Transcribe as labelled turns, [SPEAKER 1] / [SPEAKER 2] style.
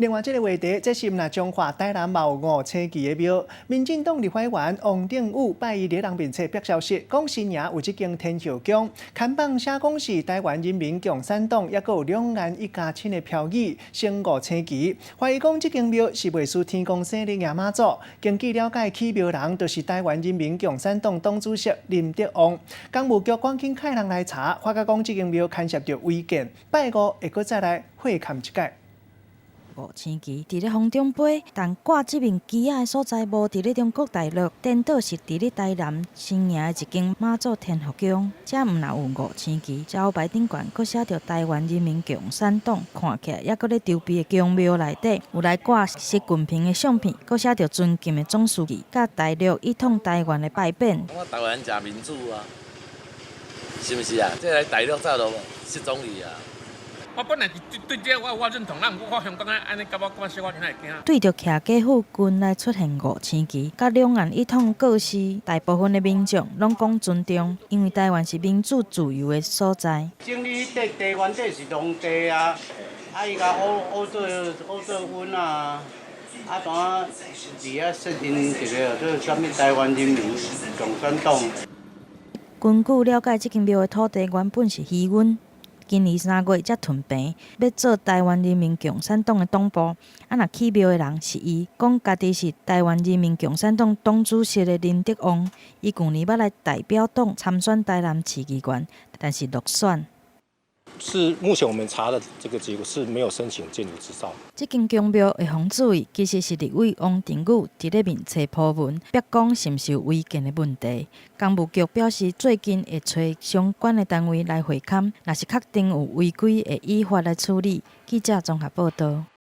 [SPEAKER 1] 另外，这个话题，这是那中华台南毛五星旗的庙，民进党立法委员王定宇拜伊在人面册表消息，讲新营有一间天后宫，看板写讲是台湾人民共产党，也有两岸一家亲的标语，升五星旗。怀疑讲这间庙是未输天公生的爷妈祖。根据了解，起庙人就是台湾人民共产党党主席林德旺。公务局赶紧派人来查，发觉讲这间庙牵涉到违建，拜五会阁再来会勘一届。
[SPEAKER 2] 五星旗伫咧风中飞，但挂这面旗仔的所在无伫咧中国大陆，颠倒是伫咧台南新营的一间妈祖天后宫。遮毋若有五星旗，招牌顶悬阁写着台湾人民共产党，看起来也阁咧周边的宫庙内底有来挂习近平的相片，阁写着尊敬的总书记，甲大陆一统台湾的拜匾。
[SPEAKER 3] 我台湾真民主啊，是毋是啊？这来大陆早就失踪去啊。
[SPEAKER 4] 我本来对这我认同，但我香港安尼，我小可真会惊。
[SPEAKER 2] 对着徛家附近来出现五星旗，甲两岸一统各司，大部分的民众拢讲尊重，因为台湾是民主自由的所在。
[SPEAKER 5] 整理地原底是农地啊，伊甲乌做阮啊，当伫啊设定一个做啥物台湾人民共产党。
[SPEAKER 2] 根据了解，这间庙的土地原本是渔阮。今年3月才屯平，要做台湾人民共产党的党部。若起庙的人是伊，讲家己是台湾人民共产党党主席的林德旺。伊去年捌来代表党参选台南市议员，但是落选。
[SPEAKER 6] 是目前我们查的这个结果是没有申请建筑执照。
[SPEAKER 2] 这间宫庙的风水其实是立委王定宇伫咧面册铺文，表讲是毋是有违建的问题。公务局表示，最近会找相关的单位来会勘，若是确定有违规，会依法来处理。记者综合报道。